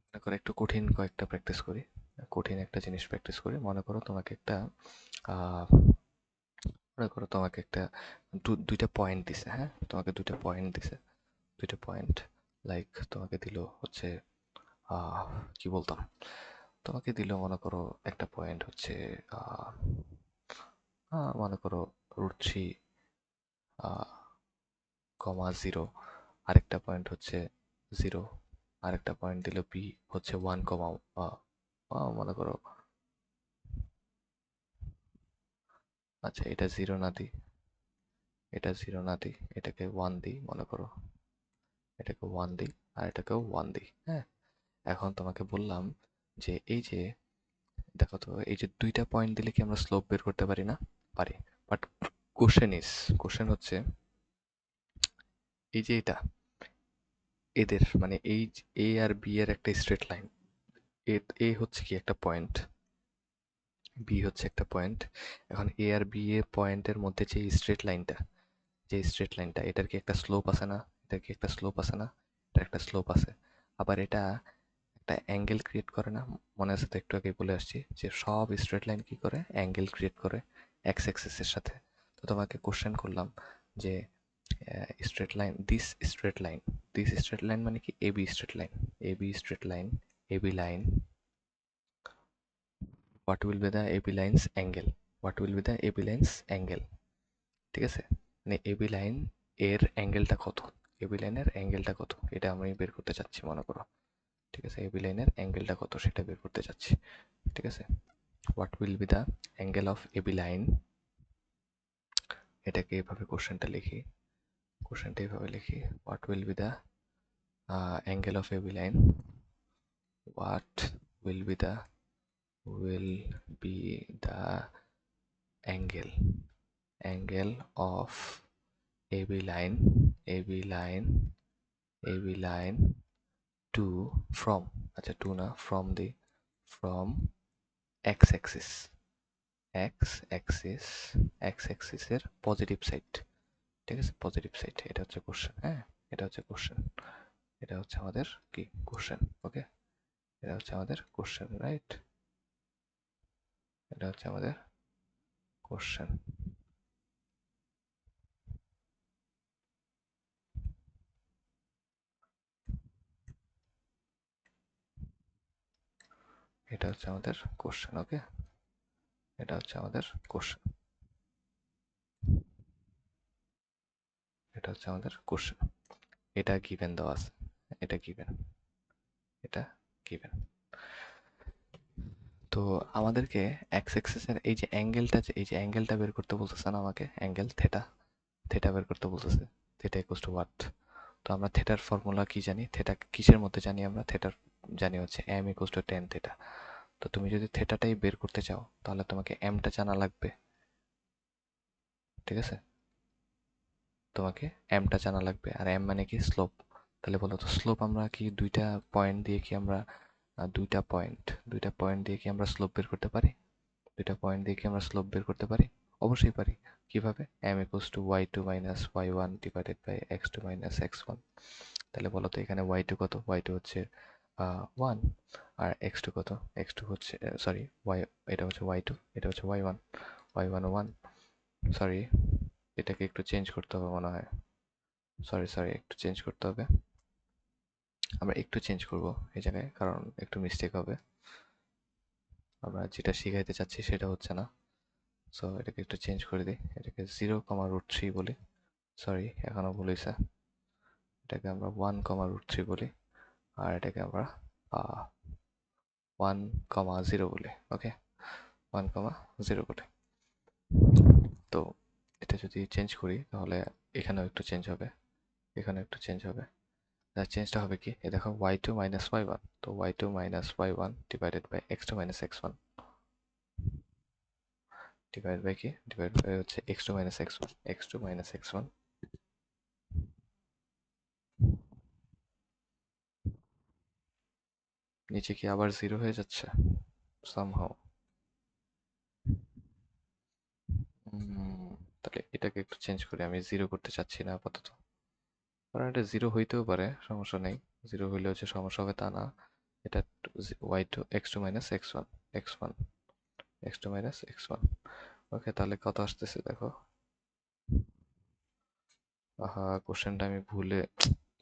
মনে করো একটু কঠিন কয়েকটা প্র্যাকটিস করি, কঠিন একটা জিনিস প্র্যাকটিস করি। মনে করো তোমাকে একটা আহ, মনে করো তোমাকে একটা দুইটা পয়েন্ট দিছে, হ্যাঁ? তোমাকে দুইটা পয়েন্ট দিছে, দুইটা পয়েন্ট। লাইক তোমাকে দিল হচ্ছে আহ, কি বলতাম, তোমাকে দিল মনে করো একটা পয়েন্ট হচ্ছে আহ, মনে করো √3, 0, আরেকটা পয়েন্ট হচ্ছে 0, আরেকটা পয়েন্ট দিল বি হচ্ছে 1, মনে করো, আচ্ছা এটা 0 না দিই, এটা 0 না দিই, এটাকে 1 দিই, মনে করো এটাকে 1 দিই, আর এটাকেও 1 দিই, হ্যাঁ? এখন তোমাকে বললাম যে এই যে দেখো তো, এই যে দুইটা পয়েন্ট দিলে কি আমরা স্লোপ বের করতে পারি না? পারি। বাট কোশ্চেন হচ্ছে এই যে এটা, এদের মানে এই এ আর বি এর একটা স্ট্রেট লাইন, এ হচ্ছে কি একটা পয়েন্ট, বি হচ্ছে একটা পয়েন্ট। এখন এ আর বি এ পয়েন্টের মধ্যে যে স্ট্রেট লাইনটা, এটার কি একটা স্লোপ আছে না? এটার কি একটা স্লোপ আছে না? এটার একটা স্লোপ আছে। আবার এটা একটা অ্যাঙ্গেল ক্রিয়েট করে না? মনে আছে তো, একটু আগে বলে আসছি যে সব স্ট্রেট লাইন কি করে? অ্যাঙ্গেল ক্রিয়েট করে এক্স অ্যাক্সিসের সাথে। তো তোমাকে কোশ্চেন করলাম যে straight line, this straight line মানে কি? AB straight line, AB straight line, AB line, what will be the AB lines angle, what will be the AB lines angle, ঠিক আছে? মানে AB লাইন এর অ্যাঙ্গেলটা কত, AB লাইনের অ্যাঙ্গেলটা কত, এটা আমি বের করতে চাচ্ছি, মনে করো, ঠিক আছে? AB লাইনের অ্যাঙ্গেলটা কত সেটা বের করতে চাচ্ছি, ঠিক আছে? what will be the angle of AB line, এটাকে এভাবে কোশ্চেনটা এভাবে লিখি, what will be the angle of AB line, what will be the will be the angle, of AB line, AB line, AB line to from, আচ্ছা to না, from x axis, x axis, x axis এর positive side, ঠিক আছে? Positive side, এটা হচ্ছে question, হ্যাঁ? এটা হচ্ছে কোশ্চেন, এটা হচ্ছে আমাদের কি কোশ্চেন, ওকে? এটা হচ্ছে আমাদের কোশ্চেন, রাইট? এটা হচ্ছে আমাদের কোশ্চেন। এটা হচ্ছে আমাদের কোশ্চেন, ওকে? এটা হচ্ছে আমাদের কোশ্চেন, এটা হচ্ছে আমাদের কোশ্চেন। এটা গিভেন দেওয়া আছে, এটা গিভেন, এটা গিভেন। তো আমাদেরকে এক্স অ্যাক্সিসের এই যে অ্যাঙ্গেলটা, এই যে অ্যাঙ্গেলটা বের করতে বলতেছে না আমাকে, অ্যাঙ্গেল থেটা, থেটা বের করতে বলতেছে। Theta equals to what? তো আমরা থেটার ফর্মুলা কি জানি? থেটা কিসের মধ্যে জানি আমরা? থেটার জানি হচ্ছে m equals to tan theta. তো তুমি যদি থেটাটাই বের করতে চাও, তাহলে তোমাকে mটা জানা লাগবে, ঠিক আছে? তোমাকে mটা জানা লাগবে, আর m মানে কি? স্লোপ। তাহলে বলো তো, স্লোপ আমরা কি দুইটা পয়েন্ট দিয়ে কি আমরা দুইটা পয়েন্ট দিয়ে কি আমরা স্লোপ বের করতে পারি? দুইটা পয়েন্ট দিয়ে কি আমরা স্লোপ বের করতে পারি? অবশ্যই পারি। কিভাবে? m equals to y2 minus y1 divided by x2 minus x1। তাহলে বলো তো এখানে y2 কত? y2 হচ্ছে 1, আর x2 কত? x2 হচ্ছে সরি y, এটা হচ্ছে y2, এটা হচ্ছে y1, y1 1, সরি এটাকে একটু চেঞ্জ করতে হবে মনে হয়, সরি একটু চেঞ্জ করতে হবে, আমরা একটু চেঞ্জ করব এই জায়গায়, কারণ একটু মিস্টেক হবে, আমরা যেটা শিখাইতে চাচ্ছি সেটা হচ্ছে না। সো এটাকে একটু চেঞ্জ করে দিই, এটাকে 0,√3 বলি, সরি এখনো ভুল হয়েছে, এটাকে আমরা 1,√3 বলি, আর এটাকে আমরা 1,0 বলি। ওকে, 1,0 বলি। তো এটা যদি চেঞ্জ করি তাহলে এখানেও একটু চেঞ্জ হবে, এখানেও একটু চেঞ্জ হবে। চেঞ্জটা হবে কি, এই দেখো y2 minus y1, তো y2 minus y1 divided by x2 minus x1, divide by কি, ডিভাইড বাই হচ্ছে x2 minus x1, x2 minus x1, নিচে কি আবার 0 হয়ে যাচ্ছে somehow। তাহলে এটাকে একটু চেঞ্জ করি, আমি 0 করতে চাচ্ছি না আপাতত, কারণ এটা 0 হইতেও পারে, সমস্যা নেই, 0 হইলে হচ্ছে সমস্যা হবে তা না, এটা y2 x2 minus x1, x1 x2 minus x1। ওকে, তাহলে কত আসতেছে দেখো, আহা কোশ্চেনটা আমি ভুলে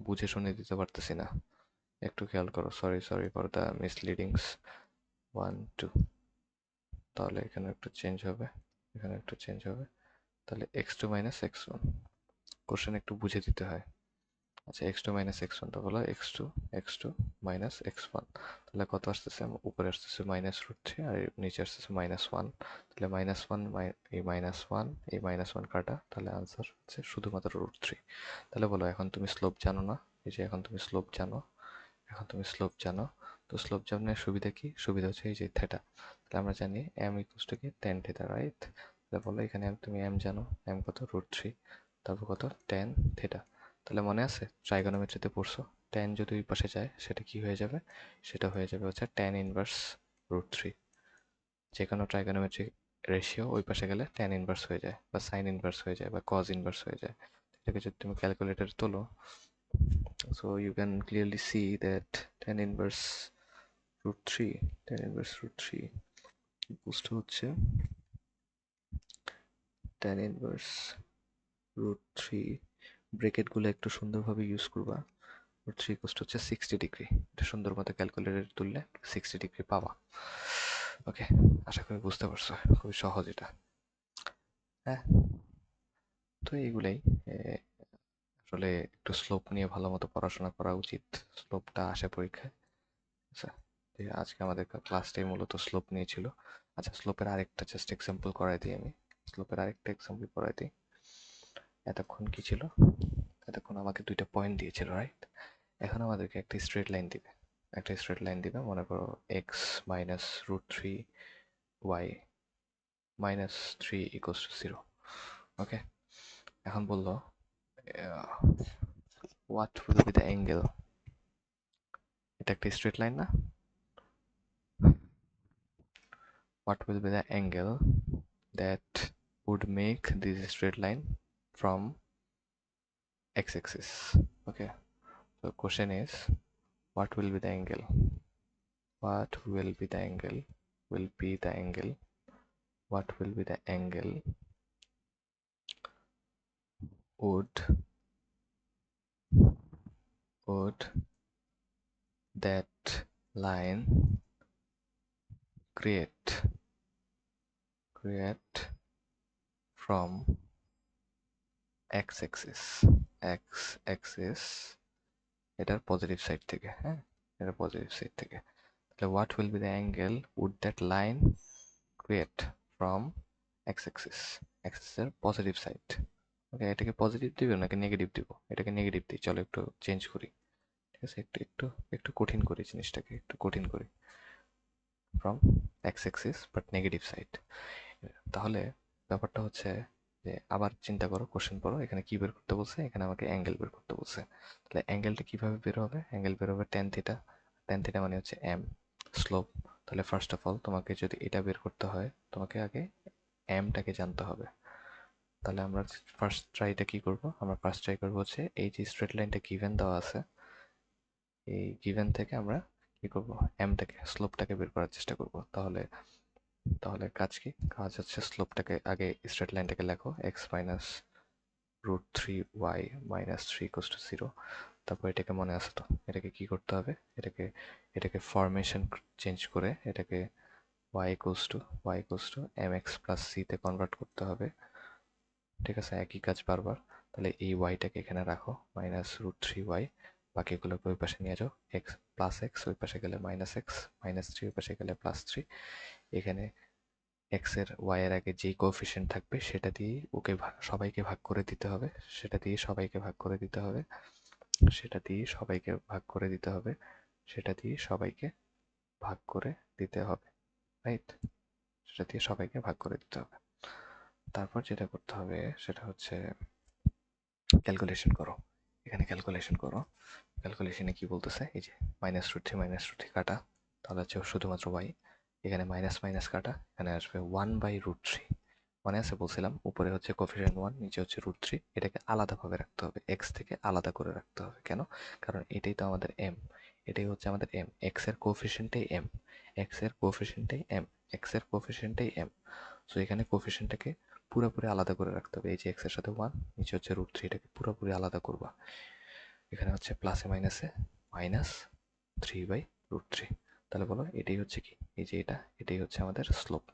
বুঝে শুনে দিতে পারতেছি না, একটু খেয়াল করো, সরি ফর দ্য মিসলিডিংস। 1 2, তাহলে এখানে একটু চেঞ্জ হবে, এখানে একটু চেঞ্জ হবে, তাহলে x2 minus x1, কোশ্চেন একটু বুঝে দিতে হয়। আচ্ছা x2 minus x1, তো বলো x2 x2 minus x1, তাহলে কত আসতেছে, উপরে আসতেছে -√3 আর নিচে আসতেছে -1, তাহলে -1 এই -1 এই -1 কাটা, তাহলে আনসার হচ্ছে শুধুমাত্র √3। তাহলে বলো এখন তুমি স্লোপ জানো না, এই যে এখন তুমি স্লোপ জানো, এখন তুমি স্লোপ জানো, তো স্লোপ জানার সুবিধা কি, সুবিধা হচ্ছে এই যে থেটা, তাহলে আমরা জানি m ইকুয়ালস টু কি tan থিটা, রাইট? তাহলে বলো এখানে তুমি m জানো, m কত, √3, তারপর কত, tan থিটা। তাহলে মনে আছে ট্রাইগোনোমেট্রিতে পড়ছো, tan যদি ওই পাশে যায় সেটা কি হয়ে যাবে, সেটা হয়ে যাবে হচ্ছে tan ইনভার্স √3। যে কোনো ট্রাইগোনোমেট্রিক রেশিও ওই পাশে গেলে tan ইনভার্স হয়ে যায়, বা সাইন ইনভার্স হয়ে যায়, বা কজ ইনভার্স হয়ে যায়। এটাকে যদি তুমি ক্যালকুলেটরে তোলো, so you can clearly see that tan inverse √3, tan inverse √3 equals to হচ্ছে tan inverse √3, ব্রেকেট গুলো একটু সুন্দরভাবে ইউজ করবা, √3 equals to হচ্ছে 60 ডিগ্রি, এটা সুন্দর মতো ক্যালকুলেটরে তুললে 60 ডিগ্রি পাবা। ওকে, আশা করি বুঝতে পারছো, খুবই সহজ এটা। হ্যাঁ, তো এইগুলাই আসলে একটু স্লোপ নিয়ে ভালো মতো পড়াশোনা করা উচিত, স্লোপটা আসে পরীক্ষায়। আচ্ছা, আজকে আমাদের ক্লাসটাই মূলত স্লোপ নিয়ে ছিল। আচ্ছা, স্লোপের আরেকটা জাস্ট এক্সাম্পল করাই দিই আমি, স্লোপের আরেকটা এক্সাম্পল করাই দিই। এতক্ষণ কি ছিল, এতক্ষণ আমাকে দুইটা পয়েন্ট দিয়েছিল, রাইট? এখন আমাদেরকে একটা স্ট্রেট লাইন দিবে, একটা স্ট্রেট লাইন দিবে, মনে করো x minus √3 y minus 3 equals to 0। Okay, এখন বললো what will be the angle, এটা একটা স্ট্রেট লাইন না, what will be the angle that would make this straight line from x-axis? Okay, so question is what will be the angle, what will be the angle, will be the angle, what will be the angle would that line create from x-axis, x-axis এটার positive side থেকে, হ্যাঁ এটার positive side থেকে, তাহলে what will be the angle would that line create from x-axis, x-axis এর positive side. ওকে, এটাকে positive দিব নাকি নেগেটিভ দিব, এটাকে নেগেটিভ দিই, চলো একটু চেঞ্জ করি, ঠিক আছে, একটু একটু একটু কঠিন করি জিনিসটাকে, একটু কঠিন করি, from x-axis but negative side. তাহলে ব্যাপারটা হচ্ছে যে আবার চিন্তা করো, কোশ্চেন পড়ো, এখানে কি বের করতে বলছে, এখানে আমাকে অ্যাঙ্গেল বের করতে বলছে, তাহলে অ্যাঙ্গেলটা কিভাবে বের হবে, অ্যাঙ্গেল বের হবে tan থিটা, tan থিটা মানে হচ্ছে m স্লোপ। তাহলে ফার্স্ট অফ অল তোমাকে যদি এটা বের করতে হয়, তোমাকে আগে এমটাকে জানতে হবে। তাহলে আমরা ফার্স্ট ট্রাইটা কি করব, আমরা ফার্স্ট ট্রাই করবো হচ্ছে এই যে স্ট্রেট লাইনটা গিভেন দেওয়া আছে, এই গিভেন থেকে আমরা কি করব, এমটাকে স্লোপটাকে বের করার চেষ্টা করব। তাহলে তাহলে কাজ কি, কাজ হচ্ছে স্লোপটাকে আগে, স্ট্রেট লাইনটাকে লেখো x minus √3y minus 3 equals to 0। তারপর এটাকে মনে আছে তো, এটাকে কি করতে হবে, এটাকে এটাকে ফরমেশন চেঞ্জ করে এটাকে y equals to mx plus c তে কনভার্ট করতে হবে। ঠিক আছে, একই কাজ বারবার। তাহলে এই ওয়াইটাকে এখানে রাখো -√3y, বাকিগুলোকে ওই পাশে নিয়ে যাও, এক্স প্লাস এক্স ওই পাশে গেলে এক্স মাইনাস 3 ওই পাশে গেলে +3। এখানে এক্স এর ওয়াই এর আগে যেই কোএফিসিয়েন্ট থাকবে সেটা দিয়ে ওকে সবাইকে ভাগ করে দিতে হবে, সেটা দিয়ে সবাইকে ভাগ করে দিতে হবে, সেটা দিয়ে সবাইকে ভাগ করে দিতে হবে, সেটা দিয়ে সবাইকে ভাগ করে দিতে হবে, রাইট? সেটা দিয়ে সবাইকে ভাগ করে দিতে হবে। তারপর যেটা করতে হবে সেটা হচ্ছে ক্যালকুলেশন করো, এখানে ক্যালকুলেশন করো। ক্যালকুলেশনে কি বলতেছে, এই যে -√3 কাটা, তাহলে হচ্ছে শুধুমাত্র ওয়াই, এখানে মাইনাস মাইনাস কাটা, এখানে আসবে 1/√3। মনে আছে বলছিলাম উপরে হচ্ছে কোফিশিয়েন্ট 1, নিচে হচ্ছে √3, এটাকে আলাদাভাবে রাখতে হবে, এক্স থেকে আলাদা করে রাখতে হবে। কেন? কারণ এটাই তো আমাদের এম, এটাই হচ্ছে আমাদের এম, এক্স এর কোফিশিয়েন্টেই এম, এক্স এর কোফিশিয়েন্টেই এম, এক্স এর কোফিশিয়েন্টেই এম। সো এখানে কোফিশিয়েন্টটাকে পুরোপুরি আলাদা করে রাখতে হবে। এই যে এক্স এর সাথে 1, নিচে হচ্ছে √3, এটাকে পুরোপুরি আলাদা করবা। এখানে হচ্ছে প্লাসে মাইনাসে -3/√3। তাহলে বলো এটাই হচ্ছে কি, এই যে এটাই হচ্ছে আমাদের স্লোপ।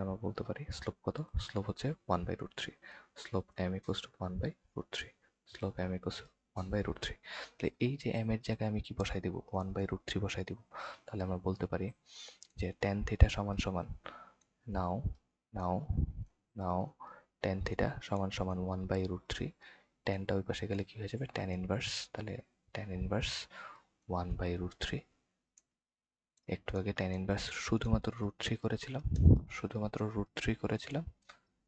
আমরা বলতে পারি স্লোপ কত, স্লোপ হচ্ছে 1/√3, slope m equals to 1/√3, slope m equals to 1/√3। তাহলে এই যে m এর জায়গায় আমি কি বসাই দেব, 1/√3 বসাই দেব। তাহলে আমরা বলতে পারি যে tan থিটা সমান সমান, নাও নাও নাও tan থিটা সমান সমান 1/√3, ট্যানটা ওই পাশে গেলে কি হয়ে যাবে, ট্যান ইনভার্স। তাহলে ট্যান ইনভার্স 1/√3। একটু আগে ট্যান ইনভার্স শুধুমাত্র √3 করেছিলাম, শুধুমাত্র √3 করেছিলাম,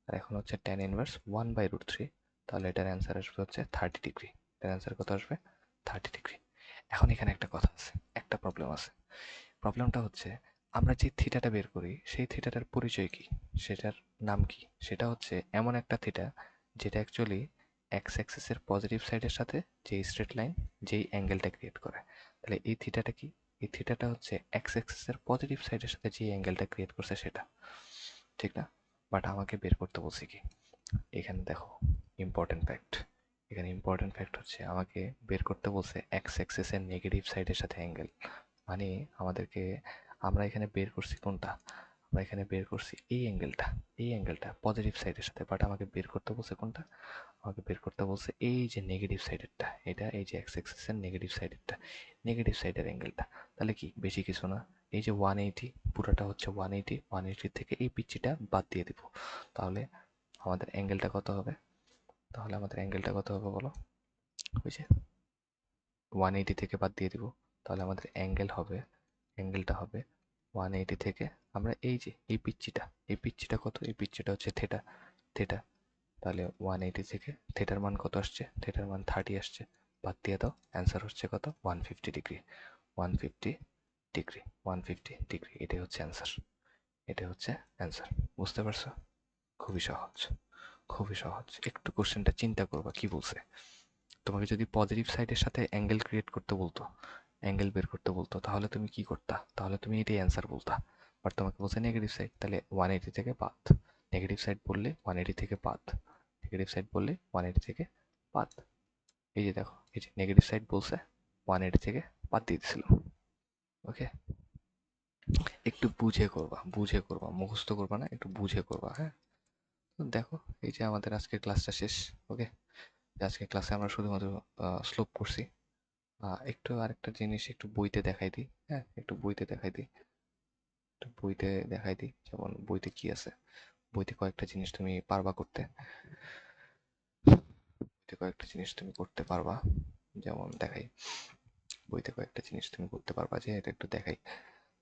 আর এখন হচ্ছে ট্যান ইনভার্স 1/√3। তাহলে এটার অ্যান্সার আসবে হচ্ছে 30 ডিগ্রি। এটার অ্যান্সার কত আসবে, 30 ডিগ্রি। এখন এখানে একটা কথা আছে, একটা প্রবলেম আছে। প্রবলেমটা হচ্ছে আমরা যে থিটাটা বের করি সেই থিটাটার পরিচয় কি, সেটার নাম কি, সেটা হচ্ছে এমন একটা থিটা যেটা অ্যাকচুয়ালি এক্স অ্যাক্সিসের পজিটিভ সাইডের সাথে যে স্ট্রেট লাইন যেই অ্যাঙ্গেলটা ক্রিয়েট করে। তাহলে এই থিটাটা কি, এই থিটাটা হচ্ছে এক্স অ্যাক্সিসের পজিটিভ সাইডের সাথে যে অ্যাঙ্গেলটা ক্রিয়েট করছে সেটা, ঠিক না? বাট আমাকে বের করতে বলছি কি, এখানে দেখো ইম্পর্টেন্ট ফ্যাক্ট, এখানে ইম্পর্টেন্ট ফ্যাক্ট হচ্ছে আমাকে বের করতে বলছে এক্স অ্যাক্সিসের নেগেটিভ সাইডের সাথে অ্যাঙ্গেল। মানে আমাদেরকে, আমরা এখানে বের করছি কোনটা, আমরা এখানে বের করছি এই অ্যাঙ্গেলটা, এই অ্যাঙ্গেলটা পজিটিভ সাইডের সাথে, বাট আমাকে বের করতে বলছে কোনটা, আমাকে বের করতে বলছে এই যে নেগেটিভ সাইডেরটা, এটা এই যে এক্স অ্যাক্সিসের নেগেটিভ সাইডেরটা, নেগেটিভ সাইডের অ্যাঙ্গেলটা। তাহলে কি বেশি কিছু না, এই যে 180, পুরোটা হচ্ছে 180, 180 থেকে এই পিচ্চিটা বাদ দিয়ে দিব। তাহলে আমাদের অ্যাঙ্গেলটা কত হবে, তাহলে আমাদের অ্যাঙ্গেলটা কত হবে বলো, ওই যে 180 থেকে বাদ দিয়ে দিব, তাহলে আমাদের অ্যাঙ্গেল হবে, অ্যাঙ্গেলটা হবে 180 থেকে, আমরা এই যে এই পিচ্চিটা, এই পিচ্চিটা কত, এই পিচ্চিটা হচ্ছে থেটা, থেটা। তাহলে 180 থেকে থেটার মান কত আসছে, থেটার মান 30 আসছে, বাদ দিয়ে দাও, অ্যান্সার হচ্ছে কত, 150 ডিগ্রি, 150 ডিগ্রি, 150 ডিগ্রি। এটাই হচ্ছে অ্যান্সার, এটাই হচ্ছে অ্যান্সার। বুঝতে পারছো? খুবই সহজ, খুবই সহজ। একটু কোশ্চেনটা চিন্তা করবা কি বলছে। তোমাকে যদি পজিটিভ সাইডের সাথে অ্যাঙ্গেল ক্রিয়েট করতে বলতো, অ্যাঙ্গেল বের করতে বলতো, তাহলে তুমি কি করতা, তাহলে তুমি এটাই অ্যান্সার বলতা। বাট তোমাকে বলছে নেগেটিভ সাইড, তাহলে 180 থেকে বাদ, নেগেটিভ সাইড বললে 180 থেকে বাদ, নেগেটিভ সাইড বললে 180 থেকে বাদ। এই যে দেখো, এই যে নেগেটিভ সাইড বলছে, 180 থেকে বাদ দিয়ে দিছিল। ওকে, একটু বুঝে করবা, বুঝে করবা, মুখস্থ করবা না, একটু বুঝে করবা, হ্যাঁ? তো দেখো এই যে আমাদের আজকের ক্লাসটা শেষ। ওকে, আজকের ক্লাসে আমরা শুধুমাত্র স্লোপ করছি। একটু আরেকটা জিনিস একটু বইতে দেখাই দিই, হ্যাঁ একটু বইতে দেখাই দিই, একটু বইতে দেখাই দিই, যেমন বইতে কি আছে, বইতে কয়েকটা জিনিস তুমি পারবা করতে, বইতে কয়েকটা জিনিস তুমি করতে পারবা, যেমন দেখাই, বইতে কয়েকটা জিনিস তুমি করতে পারবা, যে এটা একটু দেখাই।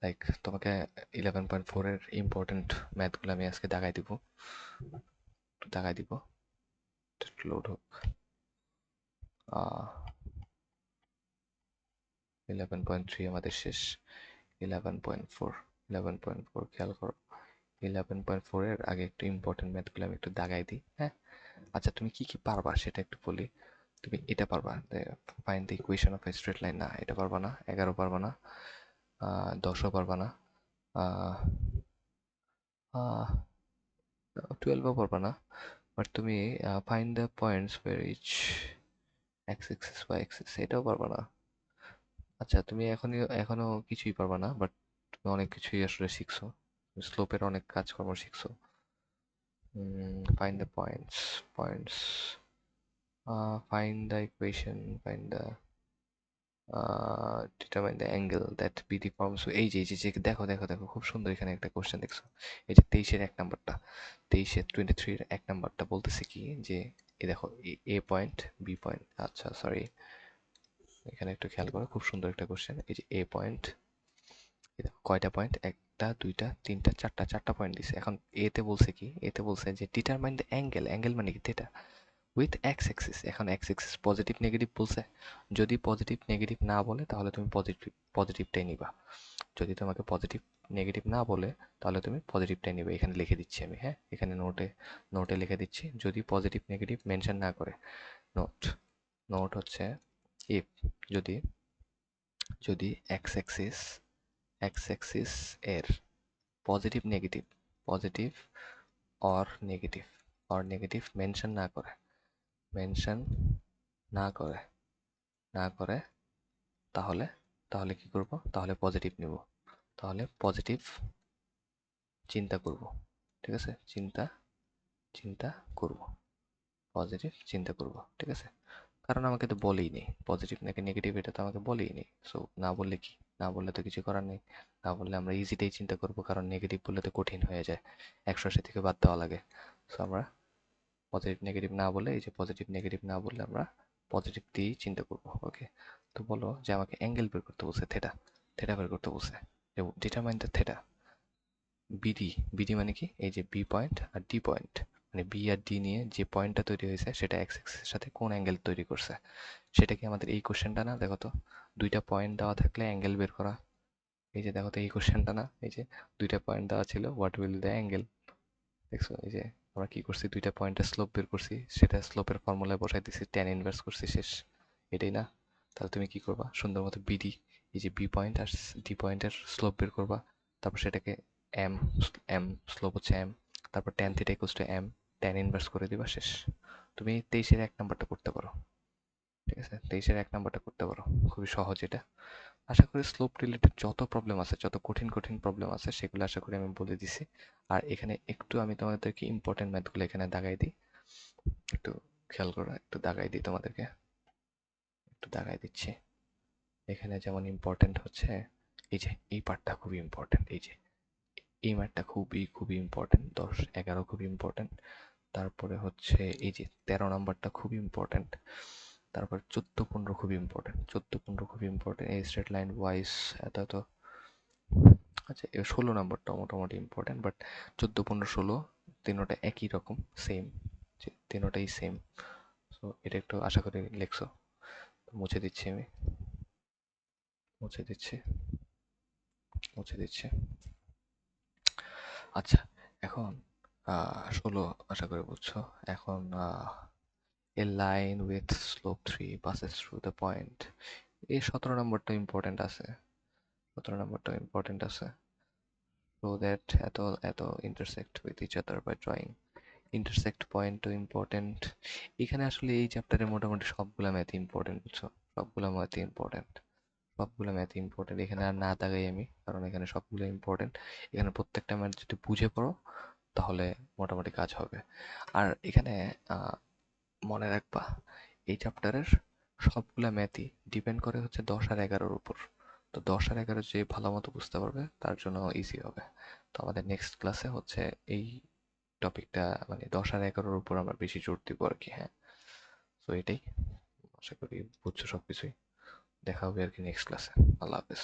লাইক তোমাকে 11.4 এর ইম্পর্টেন্ট ম্যাথগুলো আমি আজকে দেখাই দিব, একটু দেখাই দিব, একটু লোড হোক। 11.3 আমাদের শেষ, 11.4, 11.4 খেয়াল করো, 11.4 এর আগে একটু ইম্পর্টেন্ট ম্যাথগুলো আমি একটু দাগাই দিই, হ্যাঁ? আচ্ছা, তুমি কি কি পারবা সেটা একটু বলি। তুমি এটা পারবা, find the equation of A straight line, না এটা পারবা না। 11 পারবা না, 10ও পারবা না, 12ও পারবা না। বাট তুমি find the points where each x axis y axis, এটাও পারবা না। আচ্ছা, তুমি এখনো কিছুই পারবা না, বাট তুমি অনেক কিছুই আসলে শিখছো, স্লোপের অনেক কাজকর্ম শিখছো। Find the points. Find the equation. Determine the angle that BD forms. এই যে দেখো খুব সুন্দর এখানে একটা কোশ্চেন দেখছো। এই যে 23-এর 1 নাম্বারটা, 23-এর 23-এর 1 নাম্বারটা বলতেছে কি যে এই দেখো এ পয়েন্ট বি পয়েন্ট, আচ্ছা সরি, এখানে একটু খেয়াল করো, খুব সুন্দর একটা কোশ্চেন। এই যে এ পয়েন্ট, কয়টা পয়েন্ট, একটা দুইটা তিনটা চারটা পয়েন্ট দিছে। এখন এতে বলছে কি, এতে বলছে যে ডিটারমাইন দ্য অ্যাঙ্গেল, অ্যাঙ্গেল মানে কি থিটা, উইথ এক্স অ্যাক্সিস। এখন এক্স অ্যাক্সিস পজিটিভ নেগেটিভ বলছে, যদি পজিটিভ নেগেটিভ না বলে তাহলে তুমি পজিটিভটাই নিবা, যদি তোমাকে পজিটিভ নেগেটিভ না বলে তাহলে তুমি পজিটিভটাই নিবে। এখানে লিখে দিচ্ছি আমি, হ্যাঁ, এখানে নোটে লিখে দিচ্ছি, যদি পজিটিভ নেগেটিভ মেনশন না করে। নোট নোট হচ্ছে ইফ, যদি যদি এক্স অ্যাক্সিস এর positive negative, positive or negative mention না করে, মেনশন না করে না করে তাহলে তাহলে কি করব, তাহলে পজিটিভ নিব, তাহলে পজিটিভ চিন্তা করব, ঠিক আছে, চিন্তা চিন্তা করব, পজিটিভ চিন্তা করব, ঠিক আছে। কারণ আমাকে তো বলেই নেই পজিটিভ নাকি নেগেটিভ, এটা তো আমাকে বলেই নেই। সো না বললে কি, না বললে তো কিছু করার নেই। না বললে আমরা ইজিতেই চিন্তা করব, কারণ নেগেটিভ বললে তো কঠিন হয়ে যায়, 180 থেকে বাদ দেওয়া লাগে। সো আমরা পজিটিভ নেগেটিভ না বলে, এই যে পজিটিভ নেগেটিভ না বললে আমরা পজিটিভ দিয়েই চিন্তা করব। ওকে, তো বলো যে আমাকে অ্যাঙ্গেল বের করতে বলছে, থেটা, থেটা বের করতে বলছে। Determine the theta BD, BD মানে কি, এই যে বি পয়েন্ট আর ডি পয়েন্ট, মানে বি আর ডি নিয়ে যে পয়েন্টটা তৈরি হয়েছে সেটা এক্স এক্সিসের সাথে কোন অ্যাঙ্গেল তৈরি করছে, সেটা কি আমাদের এই কোশ্চেনটা না? দেখো তো, দুইটা পয়েন্ট দেওয়া থাকলে অ্যাঙ্গেল বের করা, এই যে দেখো তো এই কোশ্চেনটা না, এই যে দুইটা পয়েন্ট দেওয়া ছিল, হোয়াট উইল দ্য অ্যাঙ্গেল, দেখছো এই যে আমরা কি করছি, দুইটা পয়েন্টের স্লোপ বের করছি, সেটা স্লোপের ফর্মুলায় বসাই দিছি, ট্যান ইনভার্স করছি, শেষ। এটাই না? তাহলে তুমি কি করবা, সুন্দর মতো বিডি, এই যে বি পয়েন্ট আর ডি পয়েন্টের স্লোপ বের করবা, তারপর সেটাকে এম, এম স্লোপ হচ্ছে এম, তারপর tan theta equals to M, tan inverse করে দিবা, শেষ। তুমি 23-এর 1 নাম্বারটা করতে পারো, ঠিক আছে, 23-এর 1 নাম্বারটা করতে পারো, খুবই সহজ এটা। আশা করি স্লোপ রিলেটেড যত প্রবলেম আছে, যত কঠিন কঠিন প্রবলেম আছে, সেগুলো আশা করি আমি বলে দিছি। আর এখানে একটু আমি তোমাদেরকে ইম্পর্টেন্ট ম্যাথগুলো এখানে দাগাই দিই, একটু খেয়াল করো, একটু দাগাই দিই তোমাদেরকে, একটু দাগাই দিচ্ছি। এখানে যেমন ইম্পর্টেন্ট হচ্ছে এই যে এই পার্টটা খুবই ইম্পর্টেন্ট, এই যে এই ম্যাথটা খুবই খুবই ইম্পর্টেন্ট, 10 11 খুবই ইম্পর্টেন্ট। তারপরে হচ্ছে এই যে 13 নাম্বারটা খুবই ইম্পর্টেন্ট। তারপর 14 15 খুবই ইম্পর্টেন্ট, 14 15 খুবই ইম্পর্টেন্ট, এই স্ট্রেট লাইন ওয়াইজ এত এত। আচ্ছা, এবার 16 নাম্বারটা মোটামুটি ইম্পর্টেন্ট, বাট 14 15 16 তিনোটা একই রকম, সেম, তিনোটাই সেম। সো এটা একটু আশা করি লিখছো। মুছে দিচ্ছি আমি, মুছে দিচ্ছি, মুছে দিচ্ছি। আচ্ছা, এখন 16 আশা করি বুঝছো। এখন a line with slope 3 passes through the point, এই 17 নম্বরটা ইম্পর্টেন্ট আছে, 17 নম্বরটা ইম্পর্টেন্ট আছে। So that এত এত intersect with each other by drawing intersect point to important। এখানে আসলে এই চ্যাপ্টারে মোটামুটি সবগুলা ম্যাথ ইম্পর্টেন্ট, বুঝছো, সবগুলা ম্যাথ ইম্পর্টেন্ট, সবগুলো ম্যাথ ইম্পর্টেন্ট। এখানে আর না তাকাই আমি, কারণ এখানে সবগুলো ইম্পর্টেন্ট। এখানে প্রত্যেকটা ম্যাথ যদি বুঝে পড়ো তাহলে মোটামুটি কাজ হবে। আর এখানে মনে রাখবা, এই চ্যাপ্টারের সবগুলা ম্যাথই ডিপেন্ড করে হচ্ছে 10 আর 11-র উপর। তো 10 আর 11 যে ভালো মতো বুঝতে পারবে তার জন্য ইজি হবে। তো আমাদের নেক্সট ক্লাসে হচ্ছে এই টপিকটা, মানে 10 আর 11-র উপর আমরা বেশি জোর দিব আর কি, হ্যাঁ। তো এটাই, আশা করি বুঝছো সবকিছুই। দেখা হবে আর কি নেক্সট ক্লাসে। আল্লাহ হাফেজ।